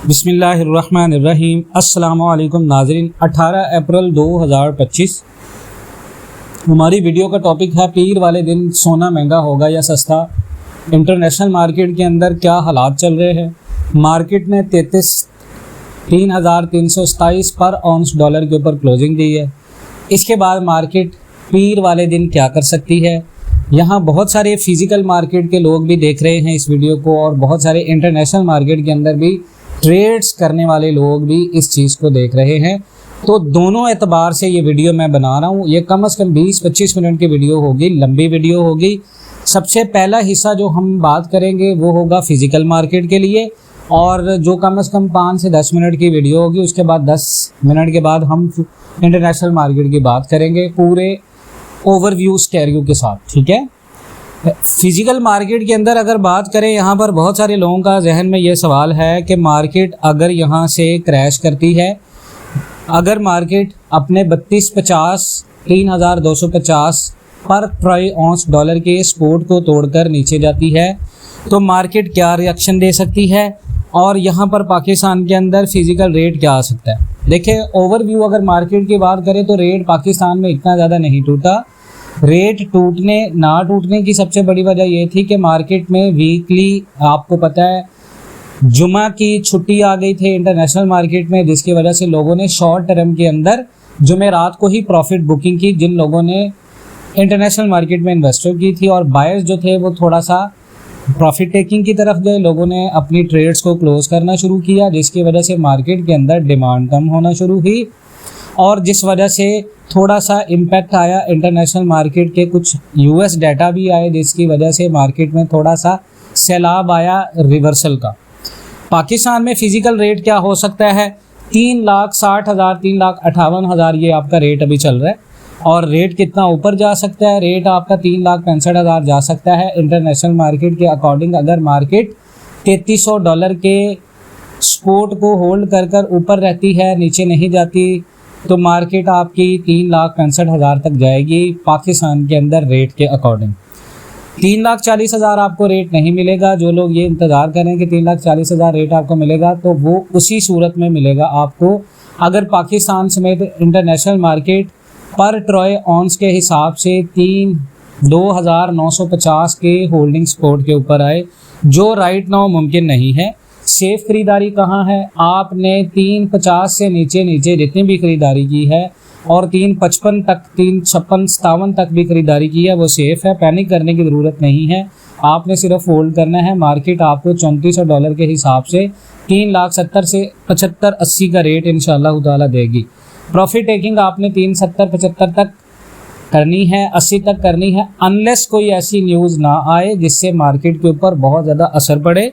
बिस्मिल्लाहिर्रहमानिर्रहीम। अस्सलामु अलैकुम नाज़रीन। 18 अप्रैल 2025 हमारी वीडियो का टॉपिक है पीर वाले दिन सोना महंगा होगा या सस्ता। इंटरनेशनल मार्केट के अंदर क्या हालात चल रहे हैं। मार्केट ने 33,327 पर ऑन्स डॉलर के ऊपर क्लोजिंग दी है। इसके बाद मार्केट पीर वाले दिन क्या कर सकती है। यहाँ बहुत सारे फिज़िकल मार्केट के लोग भी देख रहे हैं इस वीडियो को और बहुत सारे इंटरनेशनल मार्केट के अंदर भी ट्रेड्स करने वाले लोग भी इस चीज़ को देख रहे हैं। तो दोनों एतबार से ये वीडियो मैं बना रहा हूँ। ये कम से कम 20-25 मिनट की वीडियो होगी, लंबी वीडियो होगी। सबसे पहला हिस्सा जो हम बात करेंगे वो होगा फिज़िकल मार्केट के लिए और जो कम से कम 5 से 10 मिनट की वीडियो होगी। उसके बाद 10 मिनट के बाद हम इंटरनेशनल मार्केट की बात करेंगे पूरे ओवरव्यू स्टेरियो के साथ, ठीक है। फिज़िकल मार्केट के अंदर अगर बात करें, यहाँ पर बहुत सारे लोगों का जहन में ये सवाल है कि मार्केट अगर यहाँ से क्रैश करती है, अगर मार्केट अपने 3250 पर ट्राई ऑन्स डॉलर के सपोर्ट को तोड़कर नीचे जाती है तो मार्केट क्या रिएक्शन दे सकती है और यहाँ पर पाकिस्तान के अंदर फिज़िकल रेट क्या आ सकता है। देखिए, ओवरव्यू अगर मार्केट की बात करें तो रेट पाकिस्तान में इतना ज़्यादा नहीं टूटा। रेट ना टूटने की सबसे बड़ी वजह ये थी कि मार्केट में वीकली, आपको पता है, जुमा की छुट्टी आ गई थी इंटरनेशनल मार्केट में, जिसकी वजह से लोगों ने शॉर्ट टर्म के अंदर जुमे रात को ही प्रॉफिट बुकिंग की। जिन लोगों ने इंटरनेशनल मार्केट में इन्वेस्टर की थी और बायर्स जो थे वो थोड़ा सा प्रॉफिट टेकिंग की तरफ गए, लोगों ने अपनी ट्रेड्स को क्लोज करना शुरू किया, जिसकी वजह से मार्केट के अंदर डिमांड कम होना शुरू हुई और जिस वजह से थोड़ा सा इम्पैक्ट आया इंटरनेशनल मार्केट के। कुछ यूएस डाटा भी आए जिसकी वजह से मार्केट में थोड़ा सा सैलाब आया रिवर्सल का। पाकिस्तान में फ़िज़िकल रेट क्या हो सकता है, 3,60,000 3,58,000 ये आपका रेट अभी चल रहा है। और रेट कितना ऊपर जा सकता है, रेट आपका 3,65,000 जा सकता है इंटरनेशनल मार्केट के अकॉर्डिंग। अगर मार्केट $3300 के सपोर्ट को होल्ड कर ऊपर रहती है, नीचे नहीं जाती, तो मार्केट आपकी 3,65,000 तक जाएगी पाकिस्तान के अंदर रेट के अकॉर्डिंग। 3,40,000 आपको रेट नहीं मिलेगा। जो लोग ये इंतज़ार करें कि 3,40,000 रेट आपको मिलेगा तो वो उसी सूरत में मिलेगा आपको अगर पाकिस्तान समेत इंटरनेशनल मार्केट पर ट्रॉय ऑन्स के हिसाब से 2,950 के होल्डिंग सपोर्ट के ऊपर आए, जो राइट नाउ मुमकिन नहीं है। सेफ खरीदारी कहाँ है, आपने 350 से नीचे जितनी भी खरीदारी की है और 355 तक, 356-57 तक भी खरीदारी की है, वो सेफ़ है। पैनिक करने की ज़रूरत नहीं है, आपने सिर्फ होल्ड करना है। मार्केट आपको $3400 के हिसाब से 3,70,000 से 75-80 का रेट इंशाअल्लाह ताला देगी। प्रॉफिट टेकिंग आपने 370-75 तक करनी है, 80 तक करनी है, अनलेस कोई ऐसी न्यूज़ ना आए जिससे मार्केट के ऊपर बहुत ज़्यादा असर पड़े।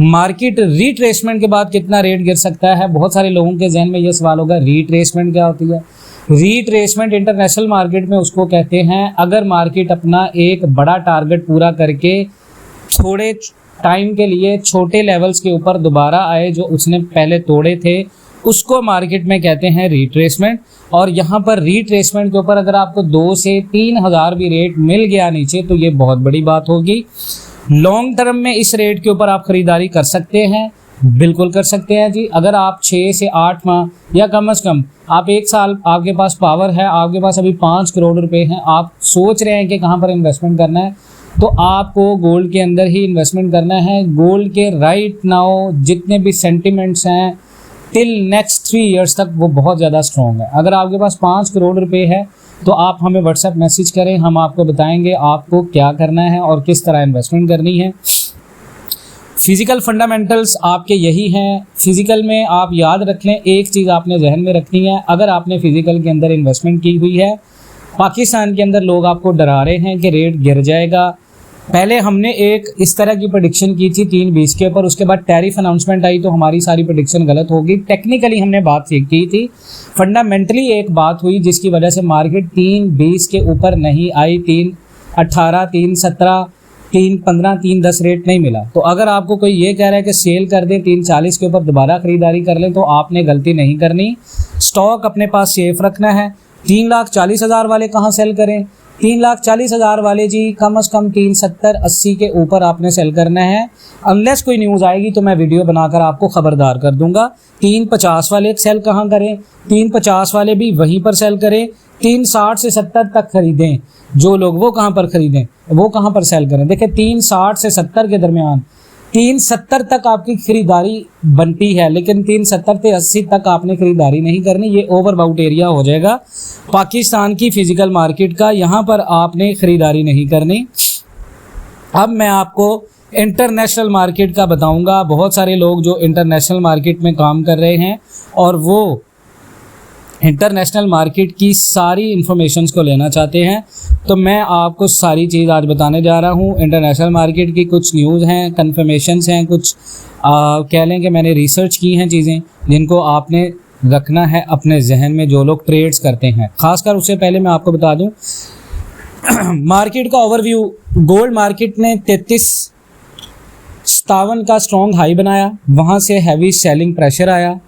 मार्केट रिट्रेसमेंट के बाद कितना रेट गिर सकता है, बहुत सारे लोगों के जहन में ये सवाल होगा, रिट्रेसमेंट क्या होती है। रिट्रेसमेंट इंटरनेशनल मार्केट में उसको कहते हैं अगर मार्केट अपना एक बड़ा टारगेट पूरा करके थोड़े टाइम के लिए छोटे लेवल्स के ऊपर दोबारा आए जो उसने पहले तोड़े थे, उसको मार्केट में कहते हैं रिट्रेसमेंट। और यहाँ पर रिट्रेसमेंट के ऊपर अगर आपको 2 से 3,000 भी रेट मिल गया नीचे तो ये बहुत बड़ी बात होगी। लॉन्ग टर्म में इस रेट के ऊपर आप ख़रीदारी कर सकते हैं, बिल्कुल कर सकते हैं जी। अगर आप 6 से 8 माह या कम से कम आप 1 साल, आपके पास पावर है, आपके पास अभी 5 करोड़ रुपए हैं, आप सोच रहे हैं कि कहाँ पर इन्वेस्टमेंट करना है, तो आपको गोल्ड के अंदर ही इन्वेस्टमेंट करना है। गोल्ड के राइट नाउ जितने भी सेंटिमेंट्स हैं टिल नेक्स्ट 3 ईयर्स तक वो बहुत ज़्यादा स्ट्रॉन्ग है। अगर आपके पास 5 करोड़ रुपए है तो आप हमें व्हाट्सएप मैसेज करें, हम आपको बताएंगे आपको क्या करना है और किस तरह इन्वेस्टमेंट करनी है। फिज़िकल फंडामेंटल्स आपके यही हैं। फिज़िकल में आप याद रख लें, एक चीज़ आपने जहन में रखनी है, अगर आपने फिज़िकल के अंदर इन्वेस्टमेंट की हुई है, पाकिस्तान के अंदर लोग आपको डरा रहे हैं कि रेट गिर जाएगा। पहले हमने एक इस तरह की प्रेडिक्शन की थी 320 के ऊपर, उसके बाद टैरिफ अनाउंसमेंट आई तो हमारी सारी प्रेडिक्शन गलत होगी। टेक्निकली हमने बात की थी, फंडामेंटली एक बात हुई जिसकी वजह से मार्केट 320 के ऊपर नहीं आई, 318, 317, 315, 310 रेट नहीं मिला। तो अगर आपको कोई ये कह रहा है कि सेल कर दें 340 के ऊपर दोबारा खरीदारी कर लें, तो आपने गलती नहीं करनी। स्टॉक अपने पास सेफ रखना है। 3,40,000 वाले कहाँ सेल करें, 3,40,000 वाले जी कम से कम 370-80 के ऊपर आपने सेल करना है। अनलेस कोई न्यूज़ आएगी तो मैं वीडियो बनाकर आपको खबरदार कर दूंगा। 350 वाले सेल कहाँ करें, 350 वाले भी वहीं पर सेल करें। 360 से 70 तक खरीदें जो लोग, वो कहाँ पर खरीदें, वो कहाँ पर सेल करें। देखिए 360 से 70 के दरमियान, 370 तक आपकी खरीदारी बनती है, लेकिन 370 से 80 तक आपने खरीदारी नहीं करनी। ये ओवरबाउट एरिया हो जाएगा पाकिस्तान की फिजिकल मार्केट का, यहाँ पर आपने खरीदारी नहीं करनी। अब मैं आपको इंटरनेशनल मार्केट का बताऊंगा। बहुत सारे लोग जो इंटरनेशनल मार्केट में काम कर रहे हैं और वो इंटरनेशनल मार्केट की सारी इंफॉर्मेशंस को लेना चाहते हैं, तो मैं आपको सारी चीज़ आज बताने जा रहा हूँ। इंटरनेशनल मार्केट की कुछ न्यूज़ हैं, कन्फर्मेशंस हैं, कुछ कह लें कि मैंने रिसर्च की हैं चीज़ें जिनको आपने रखना है अपने जहन में जो लोग ट्रेड्स करते हैं। ख़ासकर उससे पहले मैं आपको बता दूँ मार्केट का ओवरव्यू। गोल्ड मार्केट ने 3357 का स्ट्रॉन्ग हाई बनाया, वहाँ से हैवी सेलिंग प्रेशर आया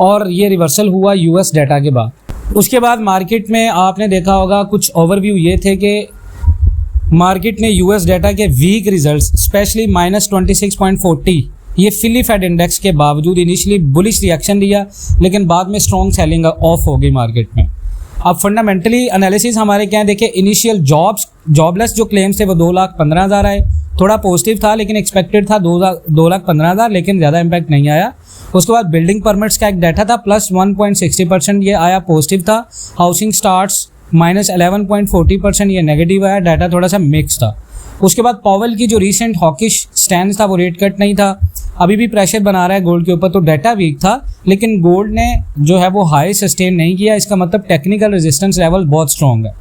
और ये रिवर्सल हुआ यूएस डाटा के बाद। उसके बाद मार्केट में आपने देखा होगा कुछ ओवरव्यू ये थे कि मार्केट ने यूएस डाटा के वीक रिजल्ट्स स्पेशली -26.40 ये फिली फेड इंडेक्स के बावजूद इनिशियली बुलिश रिएक्शन दिया, लेकिन बाद में स्ट्रॉन्ग सेलिंग ऑफ हो गई मार्केट में। अब फंडामेंटली एनालिसिस हमारे क्या है, देखिए इनिशियल जॉबलेस जो क्लेम्स थे वो 2,15,000 आए, थोड़ा पॉजिटिव था, लेकिन एक्सपेक्टेड था 2,15,000, लेकिन ज़्यादा इम्पैक्ट नहीं आया। उसके बाद बिल्डिंग परमिट्स का एक डाटा था +1.60%, ये आया, पॉजिटिव था। हाउसिंग स्टार्ट्स -11.40%, ये नेगेटिव आया, डाटा थोड़ा सा मिक्स था। उसके बाद पॉवेल की जो रीसेंट हॉकिश स्टैंड था वो रेट कट नहीं था, अभी भी प्रेशर बना रहा है गोल्ड के ऊपर, तो डाटा वीक था, लेकिन गोल्ड ने जो है वो हाई सस्टेन नहीं किया। इसका मतलब टेक्निकल रेजिस्टेंस लेवल बहुत स्ट्रॉन्ग है।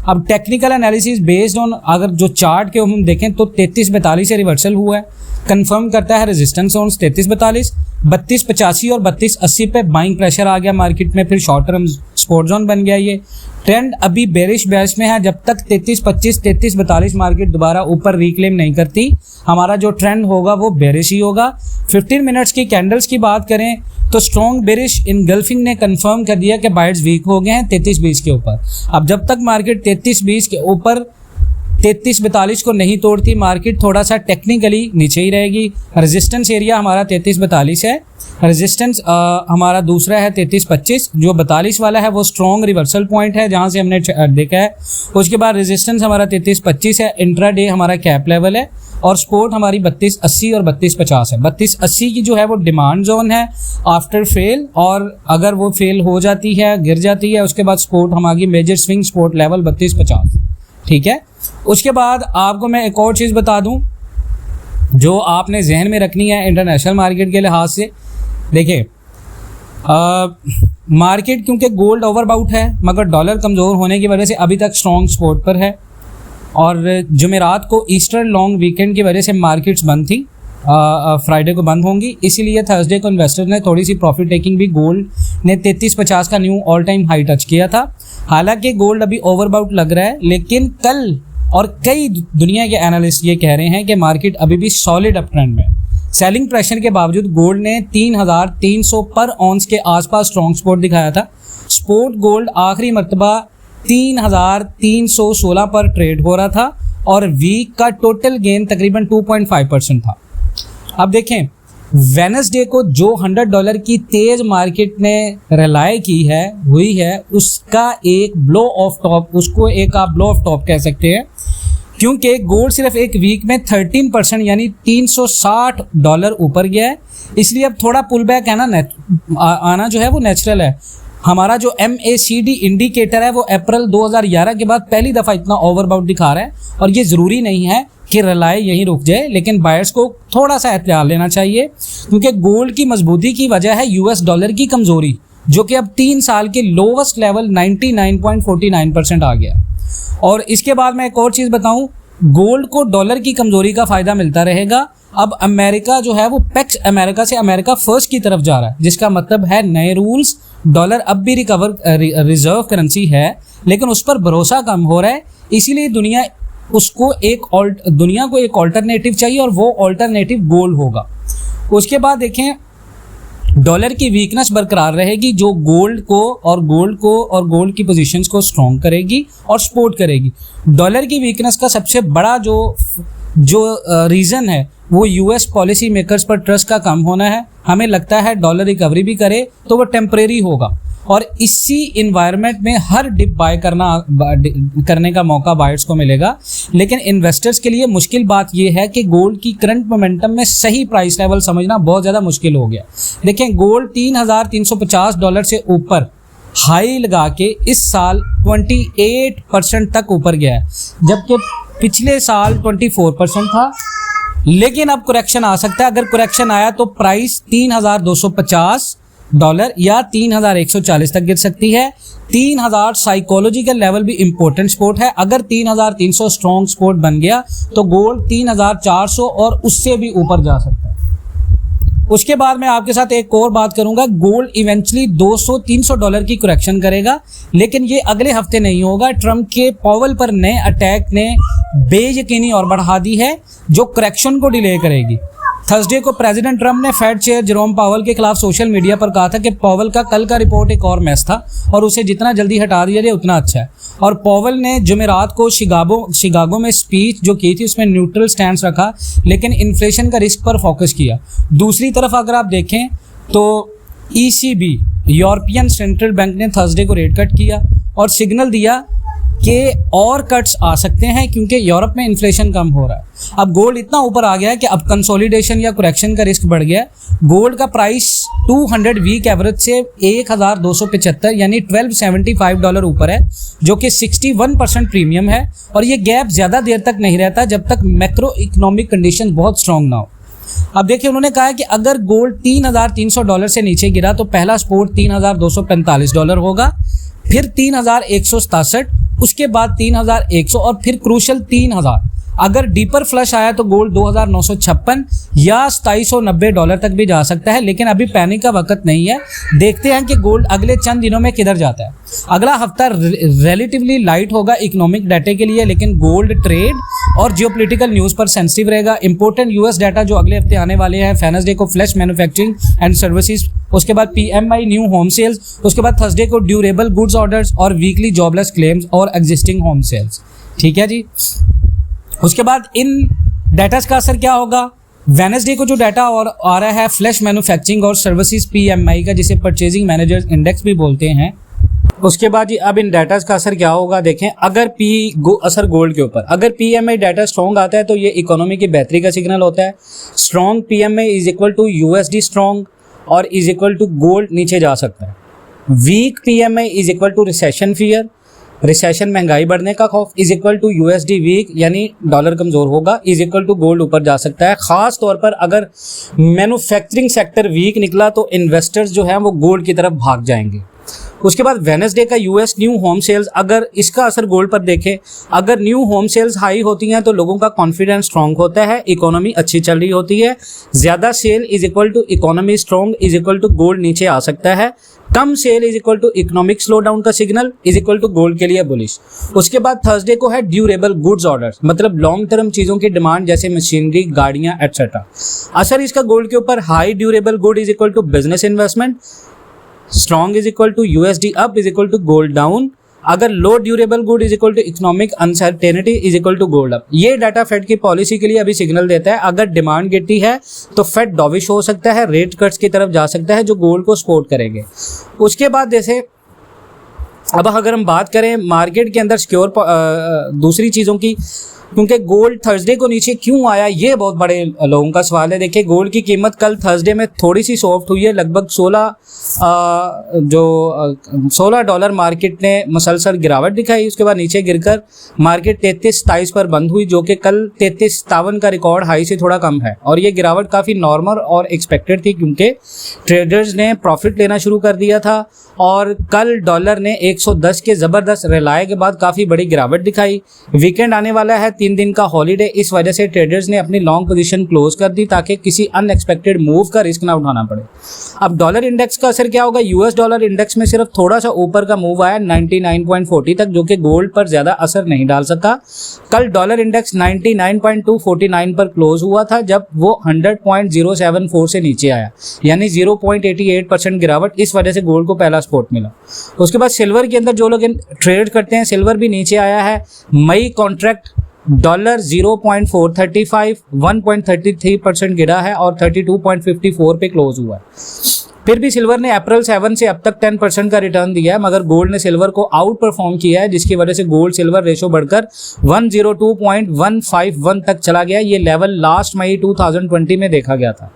अब टेक्निकल एनालिसिस बेस्ड ऑन अगर जो चार्ट के हम देखें तो 3342 से रिवर्सल हुआ है, कंफर्म करता है रेजिस्टेंस जोन 3342, 3285 और 3280 पे बाइंग प्रेशर आ गया मार्केट में, फिर शॉर्ट टर्म सपोर्ट जोन बन गया। ये ट्रेंड अभी बेरिश बैच में है, जब तक 3325 3342 मार्केट दोबारा ऊपर रिक्लेम नहीं करती, हमारा जो ट्रेंड होगा वो बेरिश ही होगा। 15 मिनट्स की कैंडल्स की बात करें तो स्ट्रॉन्ग बेरिश इनगल्फिंग ने कंफर्म कर दिया कि बाइट्स वीक हो गए हैं 3320 के ऊपर। अब जब तक मार्केट 3320 के ऊपर 3342 को नहीं तोड़ती, मार्केट थोड़ा सा टेक्निकली नीचे ही रहेगी। रेजिस्टेंस एरिया हमारा 3342 है, रेजिस्टेंस हमारा दूसरा है 3325, जो 42 वाला है वो स्ट्रॉन्ग रिवर्सल पॉइंट है जहां से हमने देखा है। उसके बाद रेजिस्टेंस हमारा 3325 है, इंट्राडे हमारा कैप लेवल है, और सपोर्ट हमारी 3280 और 3250 है। 3280 की जो है वो डिमांड जोन है आफ्टर फेल, और अगर वो फेल हो जाती है, गिर जाती है, उसके बाद सपोर्ट हमारी मेजर स्विंग सपोर्ट लेवल 3250, ठीक है। उसके बाद आपको मैं एक और चीज़ बता दूं जो आपने जहन में रखनी है इंटरनेशनल मार्केट के लिहाज से। देखिए मार्केट क्योंकि गोल्ड ओवरबाउट है, मगर डॉलर कमज़ोर होने की वजह से अभी तक स्ट्रॉन्ग सपोर्ट पर है, और जुमेरात को ईस्टर लॉन्ग वीकेंड की वजह से मार्केट्स बंद थी, फ्राइडे को बंद होंगी, इसीलिए थर्सडे को इन्वेस्टर ने थोड़ी सी प्रॉफिट टेकिंग भी। गोल्ड ने 3350 का knew all time high touch किया था। हालांकि गोल्ड अभी ओवरबाउट लग रहा है, लेकिन कल और कई दुनिया के एनालिस्ट ये कह रहे हैं कि मार्केट अभी भी सॉलिड अप ट्रेंड में। सेलिंग प्रेशर के बावजूद गोल्ड ने 3300 पर ऑन्स के आसपास स्ट्रॉन्ग सपोर्ट दिखाया था। स्पोर्ट गोल्ड आखिरी मरतबा 3316 पर ट्रेड हो रहा था, और वीक का टोटल गेन तकरीबन 2.5% था। अब देखें वेडनेसडे को जो $100 की तेज मार्केट ने रिलाय की है हुई है, उसका एक ब्लो ऑफ टॉप, उसको एक आप ब्लो ऑफ टॉप कह सकते हैं, क्योंकि गोल्ड सिर्फ एक वीक में 13% यानी $360 ऊपर गया है। इसलिए अब थोड़ा पुल बैक है ना, आना जो है वो नेचुरल है। हमारा जो MACD इंडिकेटर है वो अप्रैल 2011 के बाद पहली दफ़ा इतना ओवरबाउट दिखा रहा है, और ये ज़रूरी नहीं है कि रिलाय यहीं रुक जाए, लेकिन बायर्स को थोड़ा सा एहतियात लेना चाहिए, क्योंकि गोल्ड की मजबूती की वजह है US डॉलर की कमज़ोरी, जो कि अब 3 साल के लोवेस्ट लेवल 99.49% आ गया। और इसके बाद मैं एक और चीज़ बताऊं, गोल्ड को डॉलर की कमज़ोरी का फ़ायदा मिलता रहेगा। अब अमेरिका जो है वो पैक्स अमेरिका से अमेरिका फर्स्ट की तरफ जा रहा है, जिसका मतलब है नए रूल्स। डॉलर अब भी रिजर्व करेंसी है, लेकिन उस पर भरोसा कम हो रहा है, इसीलिए दुनिया को एक ऑल्टरनेटिव चाहिए, और वो ऑल्टरनेटिव गोल्ड होगा। उसके बाद देखें डॉलर की वीकनेस बरकरार रहेगी जो गोल्ड और गोल्ड की पोजीशंस को स्ट्रॉन्ग करेगी और सपोर्ट करेगी। डॉलर की वीकनेस का सबसे बड़ा जो रीज़न है वो यूएस पॉलिसी मेकर्स पर ट्रस्ट का कम होना है। हमें लगता है डॉलर रिकवरी भी करे तो वो टेम्परेरी होगा और इसी इन्वायरमेंट में हर डिप बाय करने का मौका बायर्स को मिलेगा। लेकिन इन्वेस्टर्स के लिए मुश्किल बात यह है कि गोल्ड की करंट मोमेंटम में सही प्राइस लेवल समझना बहुत ज़्यादा मुश्किल हो गया। देखें, गोल्ड $3,350 से ऊपर हाई लगा के इस साल 28% तक ऊपर गया है, जबकि पिछले साल 24% था। लेकिन अब करेक्शन आ सकता है। अगर करेक्शन आया तो प्राइस $3,250 या 3,140 तक गिर सकती है। 3,000 साइकोलॉजिकल लेवल भी इंपॉर्टेंट सपोर्ट है। अगर 3,300 स्ट्रॉन्ग सपोर्ट बन गया तो गोल्ड 3,400 और उससे भी ऊपर जा सकता है। उसके बाद मैं आपके साथ एक और बात करूंगा, गोल्ड इवेंचुअली $200-300 की करेक्शन करेगा, लेकिन ये अगले हफ्ते नहीं होगा। ट्रम्प के पावेल पर नए अटैक ने बेयकीनी और बढ़ा दी है जो करेक्शन को डिले करेगी। थर्सडे को प्रेसिडेंट ट्रम्प ने फेड चेयर जेरोम पावेल के खिलाफ सोशल मीडिया पर कहा था कि पावेल का कल का रिपोर्ट एक और मैस था और उसे जितना जल्दी हटा दिया जाए उतना अच्छा है। और पावेल ने जुमेरात को शिकागो में स्पीच जो की थी उसमें न्यूट्रल स्टैंड रखा, लेकिन इन्फ्लेशन का रिस्क पर फोकस किया। दूसरी तरफ अगर आप देखें तो ECB यूरोपियन सेंट्रल बैंक ने थर्सडे को रेट कट किया और सिग्नल दिया कि और कट्स आ सकते हैं क्योंकि यूरोप में इन्फ्लेशन कम हो रहा है। अब गोल्ड इतना ऊपर आ गया है कि अब कंसोलिडेशन या करेक्शन का रिस्क बढ़ गया है। गोल्ड का प्राइस 200 वीक एवरेज से 1,275 यानी $1,275 ऊपर है, जो कि 61% प्रीमियम है। और ये गैप ज़्यादा देर तक नहीं रहता जब तक मैक्रो इकोनॉमिक कंडीशन बहुत स्ट्रॉन्ग ना हो। अब देखिए, उन्होंने कहा है कि अगर गोल्ड $3,300 से नीचे गिरा तो पहला सपोर्ट $3,245 होगा, फिर 3,167, उसके बाद 3,100 और फिर क्रूशल 3,000। अगर डीपर फ्लश आया तो गोल्ड 2,956 या $2,790 तक भी जा सकता है, लेकिन अभी पैनिक का वक्त नहीं है। देखते हैं कि गोल्ड अगले चंद दिनों में किधर जाता है। अगला हफ्ता रिलेटिवली लाइट होगा इकोनॉमिक डाटा के लिए, लेकिन गोल्ड ट्रेड और जियोपॉलिटिकल न्यूज़ पर सेंसिटिव रहेगा। इंपॉर्टेंट यूएस डाटा जो अगले हफ्ते आने वाले हैं, वेडनेसडे को फ्लैश मैन्युफैक्चरिंग एंड सर्विसेज, उसके बाद PMI न्यू होम सेल्स, उसके बाद थर्सडे को ड्यूरेबल गुड्स ऑर्डर्स और वीकली जॉबलेस क्लेम्स और एग्जिस्टिंग होम सेल्स। ठीक है जी। उसके बाद इन डाटास का असर क्या होगा? वेडनेसडे को जो डाटा और आ रहा है फ्लैश मैन्युफैक्चरिंग और सर्विसेज PMI का, जिसे परचेजिंग मैनेजर्स इंडेक्स भी बोलते हैं। उसके बाद जी अब इन डाटास का असर क्या होगा देखें। अगर असर गोल्ड के ऊपर, अगर PMI डाटा स्ट्रॉन्ग आता है तो ये इकोनॉमी की बेहतरी का सिग्नल होता है। Strong PMI is equal to USD strong और इज इक्वल टू गोल्ड नीचे जा सकता है। Weak PMI is equal to recession fear, recession महंगाई बढ़ने का खौफ, is equal to USD weak यानी डॉलर कमज़ोर होगा, इज इक्वल टू गोल्ड ऊपर जा सकता है। ख़ास तौर पर अगर मैन्युफैक्चरिंग सेक्टर वीक निकला तो इन्वेस्टर्स जो हैं वो गोल्ड की तरफ भाग जाएंगे। उसके बाद वेडनेसडे का US न्यू होम सेल्स, अगर इसका असर गोल्ड पर देखें, अगर न्यू होम सेल्स हाई होती हैं तो लोगों का कॉन्फिडेंस स्ट्रॉन्ग होता है, इकोनॉमी अच्छी चल रही होती है। ज़्यादा sale is equal to economy strong is equal to gold नीचे आ सकता है। कम sale is equal to economic slow down का signal is equal to gold के लिए बुलिश। उसके बाद थर्सडे को है ड्यूरेबल गुड्स ऑर्डर्स, मतलब लॉन्ग टर्म चीज़ों की डिमांड जैसे मशीनरी, गाड़ियाँ एटसेट्रा। असर इसका गोल्ड के ऊपर, high durable good is equal to business investment, strong is equal to USD up is equal to gold down. अगर low durable good is equal to economic uncertainty is equal to gold up. ये data Fed की policy के लिए अभी signal देता है। अगर demand गिरती है तो फेड डॉविश हो सकता है, रेट कट्स की तरफ जा सकता है जो गोल्ड को सपोर्ट करेंगे। उसके बाद जैसे अब अगर हम बात करें मार्केट के अंदर सिक्योर दूसरी चीज़ों की, क्योंकि गोल्ड थर्सडे को नीचे क्यों आया ये बहुत बड़े लोगों का सवाल है। देखिए, गोल्ड की कीमत कल थर्सडे में थोड़ी सी सॉफ्ट हुई है, लगभग $16 मार्केट ने मुसलसल गिरावट दिखाई। उसके बाद नीचे गिरकर मार्केट 33-27 पर बंद हुई, जो कि कल 33-57 का रिकॉर्ड हाई से थोड़ा कम है। और ये गिरावट काफ़ी नॉर्मल और एक्सपेक्टेड थी क्योंकि ट्रेडर्स ने प्रॉफिट लेना शुरू कर दिया था। और कल डॉलर ने 110 के ज़बरदस्त रिलाए के बाद काफ़ी बड़ी गिरावट दिखाई। वीकेंड आने वाला है, 3 दिन का हॉलीडे, इस वजह से ट्रेडर्स ने अपनी लॉन्ग पोजीशन क्लोज कर दी ताकि किसी अनएक्सपेक्टेड मूव का रिस्क ना उठाना पड़े। अब डॉलर इंडेक्स का असर क्या होगा? यूएस डॉलर इंडेक्स में सिर्फ थोड़ा सा ऊपर का मूव आया 99.40 तक, जो कि गोल्ड पर ज़्यादा असर नहीं डाल सका। कल डॉलर इंडेक्स 99.249 पर क्लोज हुआ था जब वो 100.074 से नीचे आया, यानी 0.88% गिरावट। इस वजह से गोल्ड को पहला सपोर्ट मिला। उसके बाद सिल्वर के अंदर जो लोग ट्रेड करते हैं, सिल्वर भी नीचे आया है। मई कॉन्ट्रैक्ट डॉलर 0.435 1.33% गिरा है और 32.54 पे क्लोज हुआ है। फिर भी सिल्वर ने अप्रैल 7 से अब तक 10% का रिटर्न दिया है, मगर गोल्ड ने सिल्वर को आउट परफॉर्म किया है, जिसकी वजह से गोल्ड सिल्वर रेशो बढ़कर 102.151 तक चला गया। ये लेवल लास्ट मई 2020 में देखा गया था।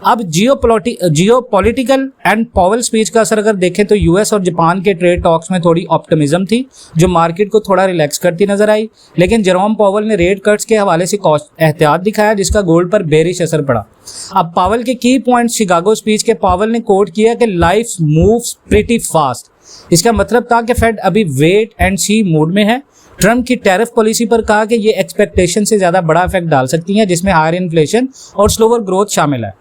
अब जियोपॉलिटिकल एंड पॉवेल स्पीच का असर अगर देखें तो यूएस और जापान के ट्रेड टॉक्स में थोड़ी ऑप्टिमिज्म थी, जो मार्केट को थोड़ा रिलैक्स करती नजर आई। लेकिन जेरोम पॉवेल ने रेट कट्स के हवाले से एहतियात दिखाया, जिसका गोल्ड पर बेरिश असर पड़ा। अब पावेल के की पॉइंट शिकागो स्पीच के पावेल ने कोट किया कि लाइफ मूव्स प्रीटी फास्ट। इसका मतलब था कि फेड अभी वेट एंड सी मूड में है। ट्रम्प की टैरिफ पॉलिसी पर कहा कि ये एक्सपेक्टेशन से ज़्यादा बड़ा इफेक्ट डाल सकती है, जिसमें हायर इन्फ्लेशन और स्लोअर ग्रोथ शामिल है,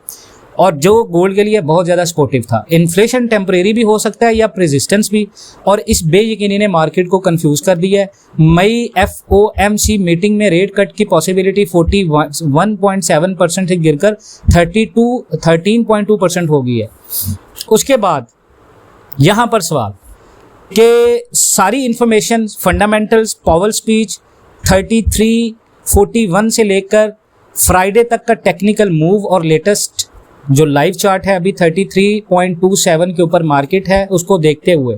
और जो गोल्ड के लिए बहुत ज़्यादा सपोर्टिव था। इन्फ्लेशन टेम्परेरी भी हो सकता है या रेजिस्टेंस भी, और इस बेयकीनी ने मार्केट को कंफ्यूज कर दिया है। मई FOMC मीटिंग में रेट कट की पॉसिबिलिटी 41.7% से गिरकर 13.2% हो गई है। उसके बाद यहाँ पर सवाल कि सारी इंफॉर्मेशन, फंडामेंटल्स, पावेल स्पीच, 3341 से लेकर फ्राइडे तक का टेक्निकल मूव और लेटेस्ट जो लाइव चार्ट है, अभी 33.27 के ऊपर मार्केट है, उसको देखते हुए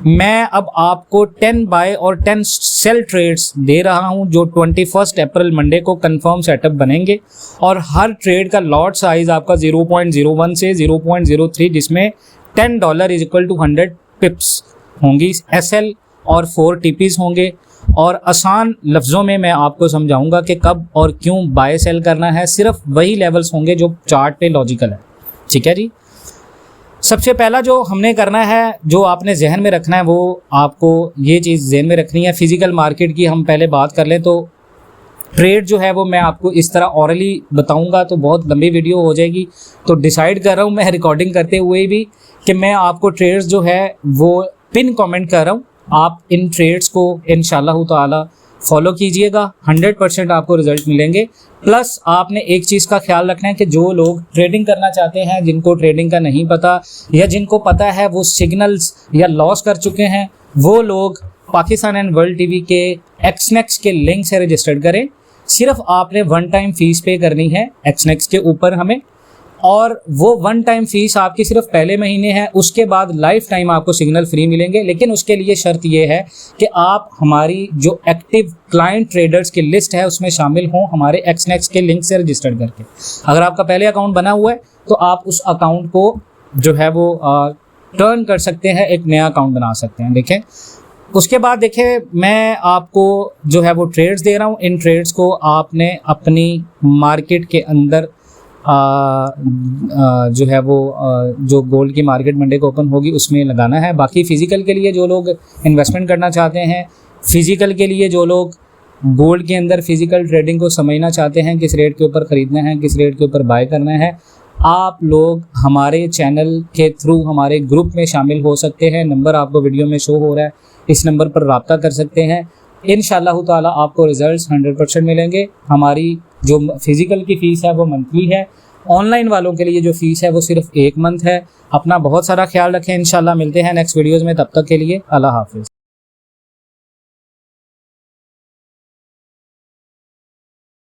मैं अब आपको 10 बाय और 10 सेल ट्रेड्स दे रहा हूं, जो 21 अप्रैल मंडे को कंफर्म सेटअप बनेंगे, और हर ट्रेड का लॉट साइज आपका 0.01 से 0.03, जिसमें $10 इज इक्वल टू 100 पिप्स होंगी SL और 4 TPs होंगे। और आसान लफ्ज़ों में मैं आपको समझाऊंगा कि कब और क्यों बाय सेल करना है। सिर्फ वही लेवल्स होंगे जो चार्ट पे लॉजिकल है, ठीक है जी। सबसे पहला जो हमने करना है, जो आपने जहन में रखना है, वो आपको ये चीज़ जहन में रखनी है। फिजिकल मार्केट की हम पहले बात कर लें तो ट्रेड जो है वो मैं आपको इस तरह ऑरली बताऊंगा तो बहुत लंबी वीडियो हो जाएगी, तो डिसाइड कर रहा हूँ मैं रिकॉर्डिंग करते हुए भी कि मैं आपको ट्रेड्स जो है वो पिन कमेंट कर रहा हूँ। आप इन ट्रेड्स को इंशाल्लाह ताला फॉलो कीजिएगा, 100% आपको रिजल्ट मिलेंगे। प्लस आपने एक चीज़ का ख्याल रखना है कि जो लोग ट्रेडिंग करना चाहते हैं, जिनको ट्रेडिंग का नहीं पता या जिनको पता है वो सिग्नल्स या लॉस कर चुके हैं, वो लोग पाकिस्तान एंड वर्ल्ड टीवी के एक्सनेक्स के लिंक से रजिस्टर्ड करें। सिर्फ आपने वन टाइम फीस पे करनी है एक्सनेक्स के ऊपर हमें, और वो वन टाइम फीस आपकी सिर्फ पहले महीने है, उसके बाद लाइफ टाइम आपको सिग्नल फ्री मिलेंगे। लेकिन उसके लिए शर्त ये है कि आप हमारी जो एक्टिव क्लाइंट ट्रेडर्स की लिस्ट है उसमें शामिल हों, हमारे एक्सनेक्स के लिंक से रजिस्टर्ड करके। अगर आपका पहले अकाउंट बना हुआ है तो आप उस अकाउंट को जो है वो टर्न कर सकते हैं, एक नया अकाउंट बना सकते हैं। देखें, उसके बाद देखें, मैं आपको जो है वो ट्रेड्स दे रहा हूँ। इन ट्रेड्स को आपने अपनी मार्केट के अंदर जो है वो जो गोल्ड की मार्केट मंडे को ओपन होगी उसमें लगाना है। बाकी फ़िज़िकल के लिए जो लोग इन्वेस्टमेंट करना चाहते हैं, फ़िज़िकल के लिए जो लोग गोल्ड के अंदर फ़िज़िकल ट्रेडिंग को समझना चाहते हैं, किस रेट के ऊपर ख़रीदना है, किस रेट के ऊपर बाय करना है, आप लोग हमारे चैनल के थ्रू हमारे ग्रुप में शामिल हो सकते हैं। नंबर आपको वीडियो में शो हो रहा है, इस नंबर पर रब्ता कर सकते हैं। इंशाअल्लाह ताला आपको रिजल्ट्स 100% मिलेंगे। हमारी जो फिज़िकल की फ़ीस है वो मंथली है, ऑनलाइन वालों के लिए जो फ़ीस है वो सिर्फ 1 मंथ है। अपना बहुत सारा ख्याल रखें, इंशाअल्लाह मिलते हैं नेक्स्ट वीडियोज़ में। तब तक के लिए अल्लाह हाफिज़।